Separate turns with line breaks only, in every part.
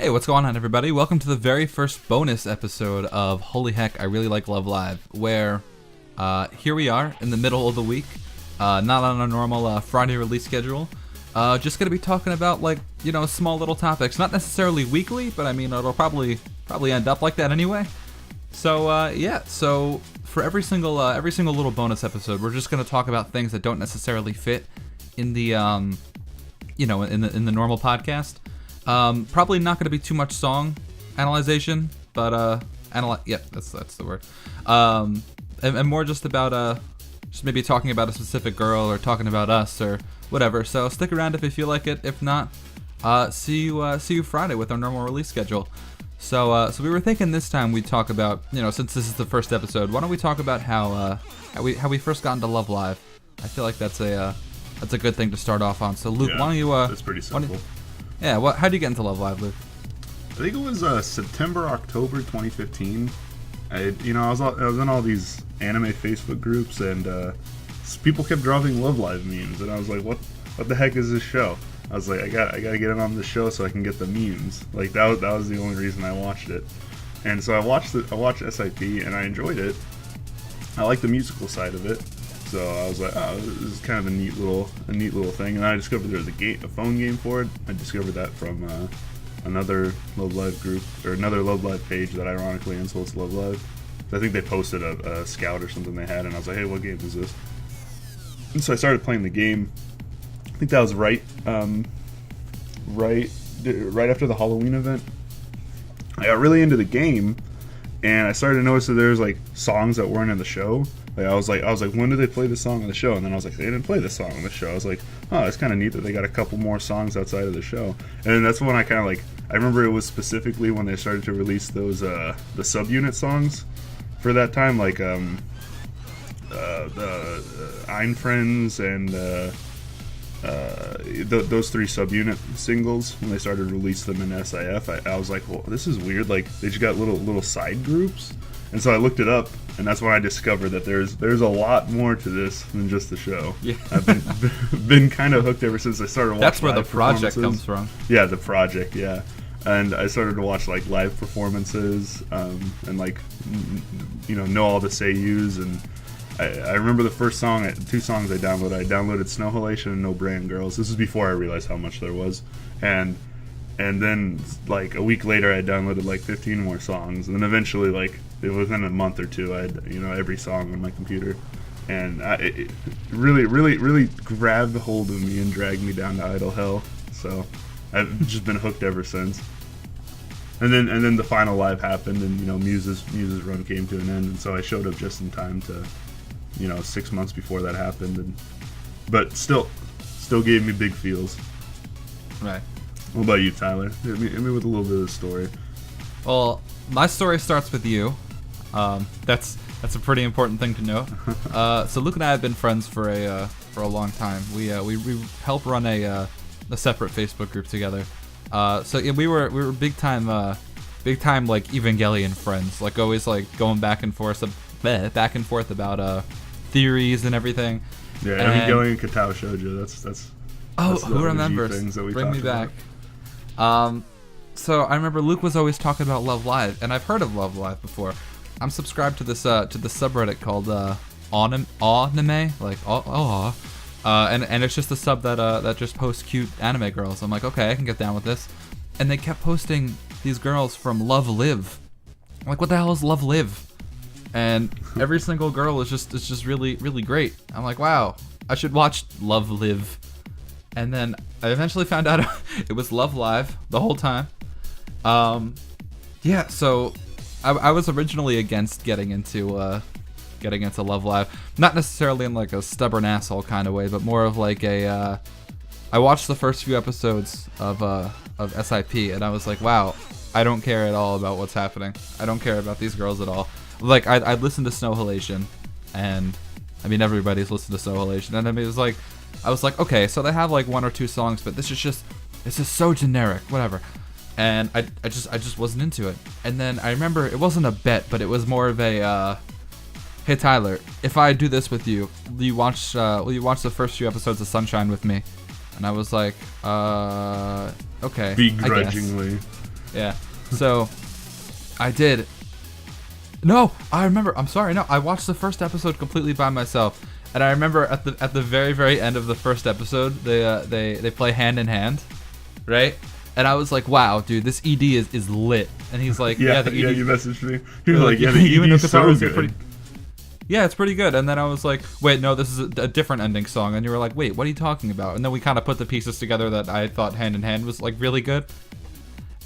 Hey, what's going on, everybody? Welcome to the very first bonus episode of Holy Heck, I Really Like Love Live, where here we are in the middle of the week, not on a normal Friday release schedule. Just gonna be talking about small little topics, not necessarily weekly, but I mean it'll probably end up like that anyway. So so for every single little bonus episode, we're just gonna talk about things that don't necessarily fit in the in the normal podcast. Probably not going to be too much song analyzation, but that's the word. And more just about just maybe talking about a specific girl or talking about us or whatever. So stick around if you feel like it. If not, see you Friday with our normal release schedule. So we were thinking this time we'd talk about, since this is the first episode, why don't we talk about how we first got into Love Live? I feel like that's a good thing to start off on. So Luke, why don't you?
That's pretty simple.
Yeah, how'd you get into Love Live, Luke?
I think it was September, October 2015. I was in all these anime Facebook groups, and people kept dropping Love Live memes, and I was like, what the heck is this show? I was like, I gotta get in on this show so I can get the memes. Like that was the only reason I watched it. And so I watched SIP, and I enjoyed it. I liked the musical side of it. So I was like, oh, this is kind of a neat little thing. And I discovered there was a phone game for it. I discovered that from another Love Live group, or another Love Live page that ironically insults Love Live. I think they posted a scout or something they had, and I was like, hey, what game is this? And so I started playing the game. I think that was right after the Halloween event. I got really into the game, and I started to notice that there's like songs that weren't in the show. Like I was like, when did they play this song on the show? And then I was like, they didn't play this song on the show. I was like, oh, it's kind of neat that they got a couple more songs outside of the show. And then that's when I kind of I remember it was specifically when they started to release those the subunit songs for that time, like the Ein Friends and those three subunit singles. When they started to release them in SIF, I was like, well, this is weird. Like they just got little side groups. And so I looked it up, and that's when I discovered that there's a lot more to this than just the show.
Yeah.
I've been kind of hooked ever since I started watching.
That's where the project comes from.
Yeah, the project. Yeah, and I started to watch live performances, and know all the seiyus. And I remember the first two songs I downloaded. I downloaded Snow Halation and No Brand Girls. This was before I realized how much there was, and then a week later I downloaded 15 more songs, and then eventually within a month or two I had every song on my computer, and it really grabbed hold of me and dragged me down to idle hell. So I've just been hooked ever since. And then the final live happened, and Muse's run came to an end, and so I showed up just in time to 6 months before that happened, but still gave me big feels.
Right.
What about you, Tyler? Hit me with a little bit of the story.
Well, my story starts with you. That's a pretty important thing to know. So Luke and I have been friends for a long time. We help run a separate Facebook group together. So yeah, we were big time Evangelion friends. Always going back and forth about theories and everything.
Yeah, Evangelion Katao Shoujo. That's
who remembers?
Things that we
Bring me back.
About.
So I remember Luke was always talking about Love Live, and I've heard of Love Live before. I'm subscribed to this to the subreddit called Anime, and it's just a sub that just posts cute anime girls. I'm like, okay, I can get down with this. And they kept posting these girls from Love Live. I'm like, what the hell is Love Live? And every single girl is just really, really great. I'm like, wow, I should watch Love Live. And then I eventually found out it was Love Live the whole time. So I was originally against getting into Love Live, not necessarily in a stubborn asshole kind of way, but more of I watched the first few episodes of SIP, and I was like, wow, I don't care at all about what's happening. I don't care about these girls at all. I'd listened to Snow Halation, and I mean everybody's listened to Snow Halation, and I mean I was like, okay, so they have one or two songs, but this is so generic, whatever. And I just wasn't into it. And then I remember it wasn't a bet, but it was more of a hey Tyler, if I do this with you, will you watch the first few episodes of Sunshine with me? And I was like, okay.
Begrudgingly.
Yeah. So I did. No, I remember. I'm sorry. No, I watched the first episode completely by myself, and I remember at the very end of the first episode, they play Hand in Hand, right? And I was like, wow, dude, this ED is lit. And he's like,
yeah,
the ED.
Yeah, you messaged me. He was like, yeah, the
even though
ED's so
guitars are
good.
pretty. Yeah, it's pretty good. And then I was like, wait, no, this is a different ending song. And you were like, wait, what are you talking about? And then we kind of put the pieces together that I thought Hand in Hand was like really good.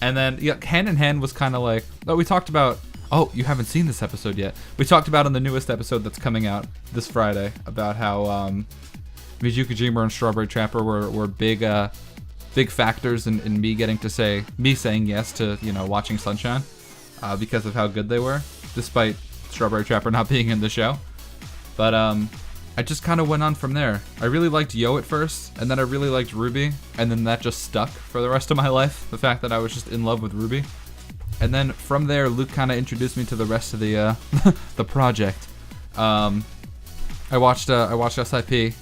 And then yeah, Hand in Hand was kind of like, oh, we talked about. Oh, you haven't seen this episode yet. We talked about in the newest episode that's coming out this Friday about how Miju Kojima and Strawberry Trapper were big factors in me getting to saying yes to watching Sunshine because of how good they were, despite Strawberry Trapper not being in the show. But I just kind of went on from there. I really liked Yo at first, and then I really liked Ruby, and then that just stuck for the rest of my life. The fact that I was just in love with Ruby. And then from there, Luke kind of introduced me to the rest of the the project. I watched SIP.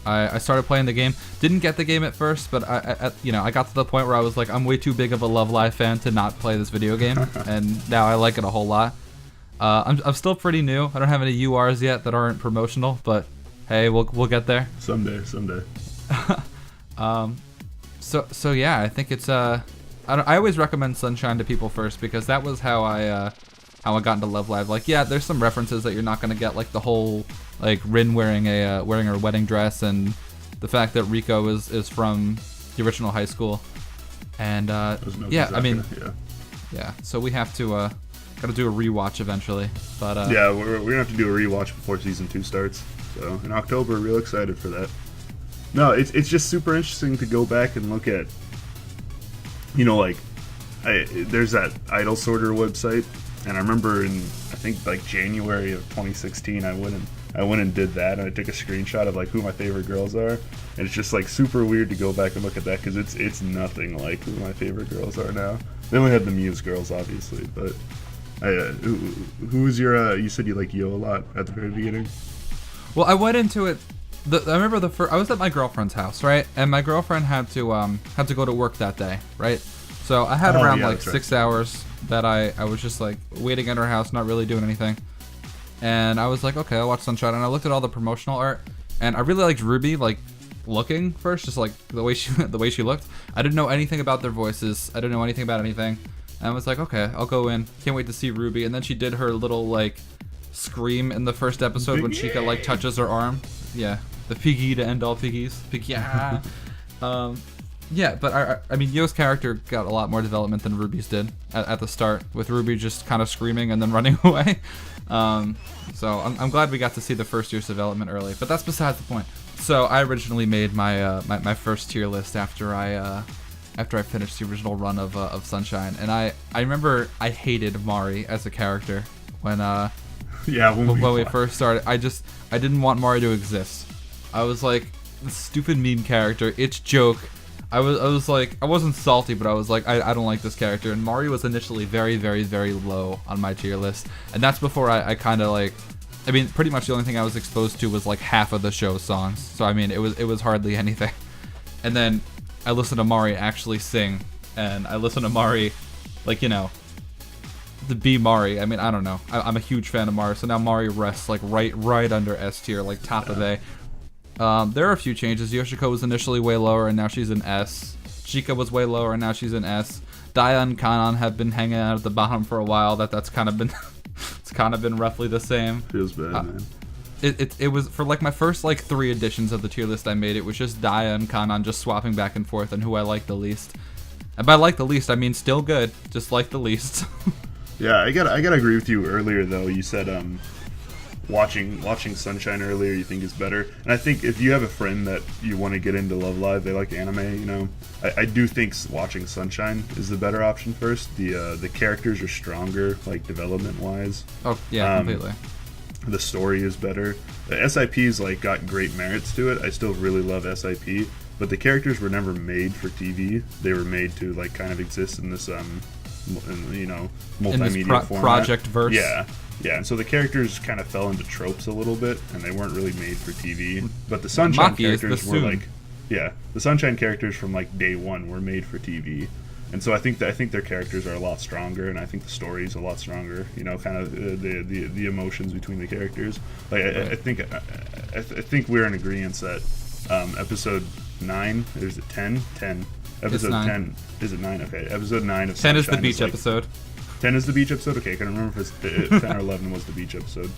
I started playing the game. Didn't get the game at first, but I got to the point where I was like, I'm way too big of a Love Live fan to not play this video game, and now I like it a whole lot. I'm still pretty new. I don't have any URs yet that aren't promotional, but hey, we'll get there.
Someday.
So yeah, I think it's I always recommend Sunshine to people first because that was how I got into Love Live. Like, yeah, there's some references that you're not gonna get, like the whole like Rin wearing her wedding dress, and the fact that Rico is from the original high school, and yeah, I mean, yeah. So we have to gotta do a rewatch eventually, but
yeah, we're gonna have to do a rewatch before season 2 starts. So in October, real excited for that. No, it's just super interesting to go back and look at. Like, there's that Idol Sorter website, and I remember in I think like January of 2016, I went and did that, and I took a screenshot of like who my favorite girls are, and it's just like super weird to go back and look at that because it's nothing like who my favorite girls are now. They only had the Muse girls, obviously, but who was your? You said you like Yo a lot at the very beginning.
Well, I went into it. I remember I was at my girlfriend's house, right? And my girlfriend had to go to work that day, right? So I had around 6 hours that I was just like waiting at her house, not really doing anything. And I was like, okay, I'll watch Sunshine. And I looked at all the promotional art, and I really liked Ruby, like looking first, just like the way she looked. I didn't know anything about their voices. I didn't know anything about anything. And I was like, okay, I'll go in. Can't wait to see Ruby. And then she did her little like scream in the first episode when Chica like touches her arm. Yeah, the piggy to end all piggies. Piggy. Yeah, but I mean, Yo's character got a lot more development than Ruby's did at the start, with Ruby just kind of screaming and then running away. So I'm glad we got to see the first year's development early, but that's besides the point. So I originally made my my first tier list after I finished the original run of Sunshine, and I remember I hated Mari as a character when when we first started. I didn't want Mari to exist. I was like, this stupid meme character, it's joke. I was like, I wasn't salty, but I was like, I don't like this character. And Mari was initially very, very, very low on my tier list, and that's before I kind of like, I mean, pretty much the only thing I was exposed to was like half of the show's songs. So I mean, it was hardly anything. And then I listened to Mari actually sing, and I listened to Mari, like, the B Mari. I mean, I don't know. I'm a huge fan of Mari, so now Mari rests like right under S tier, like top of A. There are a few changes. Yoshiko was initially way lower, and now she's in S. Chica was way lower, and now she's in S. Daya and Kanan have been hanging out at the bottom for a while. That's kind of been it's kind of been roughly the same.
Feels bad, man.
It was for like my first like 3 editions of the tier list I made. It was just Daya and Kanan just swapping back and forth on who I like the least. And by like the least, I mean still good, just like the least.
Yeah, I gotta agree with you earlier though. You said watching Sunshine earlier you think is better, and I think if you have a friend that you want to get into Love Live, they like anime, I do think watching Sunshine is the better option first. The characters are stronger, like development wise.
Oh yeah, completely.
The story is better. The SIP's like got great merits to it. I still really love SIP, but the characters were never made for TV. They were made to like kind of exist in this multimedia
in this
format.
project verse.
Yeah, and so the characters kind of fell into tropes a little bit, and they weren't really made for TV. But the Sunshine characters were like, the Sunshine characters from like day one were made for TV. And so I think their characters are a lot stronger, and I think the story is a lot stronger. You know, kind of the emotions between the characters. Like I think we're in agreement that episode 9, or is it 10? 10. Episode 10. Is it 9? Okay. Episode 9 of
10 is the
Sunshine
beach episode.
10 is the beach episode? Okay, I couldn't remember if 10 or 11 was the beach episode.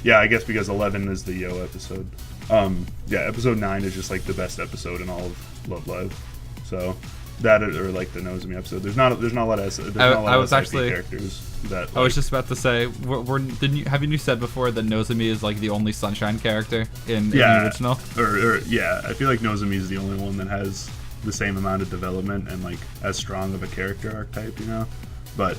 Yeah, I guess because 11 is the Yo episode. Yeah, episode 9 is just like the best episode in all of Love Live. So that, or like the Nozomi episode. There's not a lot of SIP characters that. Like,
I was just about to say, haven't you said before that Nozomi is like the only Sunshine character in the original?
Or yeah, I feel like Nozomi is the only one that has the same amount of development and like as strong of a character archetype, you know. But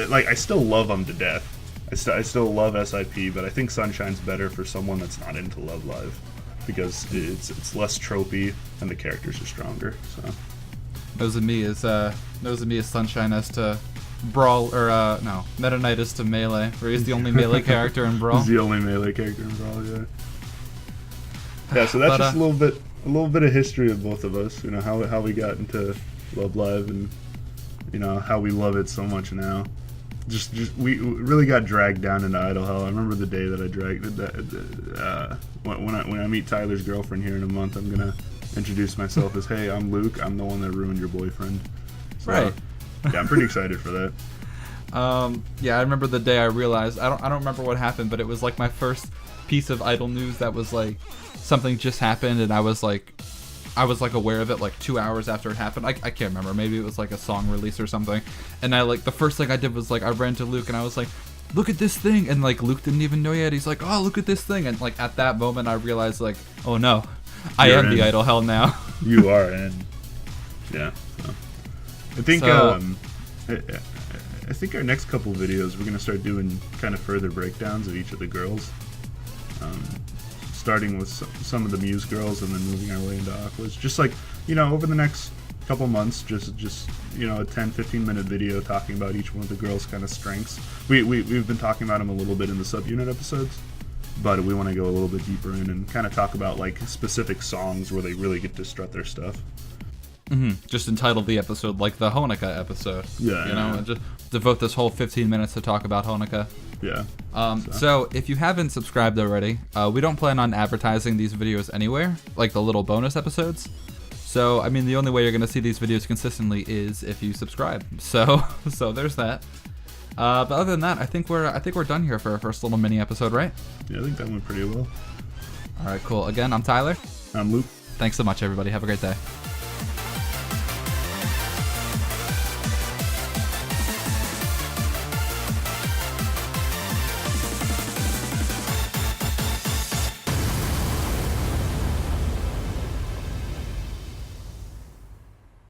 like I still love them to death. I still love SIP, but I think Sunshine's better for someone that's not into Love Live because it's less tropey and the characters are stronger. So
Nozomi is Sunshine as to Brawl, or no, Meta Knight is to Melee, where he's the only melee character in Brawl.
He's the only melee character in Brawl, yeah. Yeah, so that's just a little bit of history of both of us. You know how we got into Love Live and you know how we love it so much now. Just we really got dragged down into idol hell. I remember the day that I dragged when I meet Tyler's girlfriend here in a month. I'm gonna introduce myself as, hey, I'm Luke. I'm the one that ruined your boyfriend. So,
right.
Yeah, I'm pretty excited for that.
Yeah, I remember the day I realized. I don't remember what happened, but it was like my first piece of idol news that was like something just happened, and I was like aware of it like 2 hours after it happened. I can't remember. Maybe it was like a song release or something. And I like the first thing I did was like I ran to Luke and I was like, look at this thing. And like Luke didn't even know yet. He's like, oh, look at this thing. And like at that moment I realized like, oh no, I am the idol hell now.
You are in. Yeah. So. I think I think our next couple videos we're gonna start doing kind of further breakdowns of each of the girls. Starting with some of the Muse girls and then moving our way into Aqua's. Just like, you know, over the next couple months, just you know, a 10-15 minute video talking about each one of the girls' kind of strengths. We've been talking about them a little bit in the subunit episodes, but we want to go a little bit deeper in and kind of talk about like specific songs where they really get to strut their stuff.
Just entitled the episode like the Honoka episode.
Yeah.
You know, and just devote this whole 15 minutes to talk about Honoka.
Yeah.
So if you haven't subscribed already, we don't plan on advertising these videos anywhere, like the little bonus episodes. So I mean, the only way you're gonna see these videos consistently is if you subscribe. So there's that. But other than that, I think we're done here for our first little mini episode, right?
Yeah, I think that went pretty well.
All right, cool. Again, I'm Tyler.
I'm Luke.
Thanks so much, everybody. Have a great day.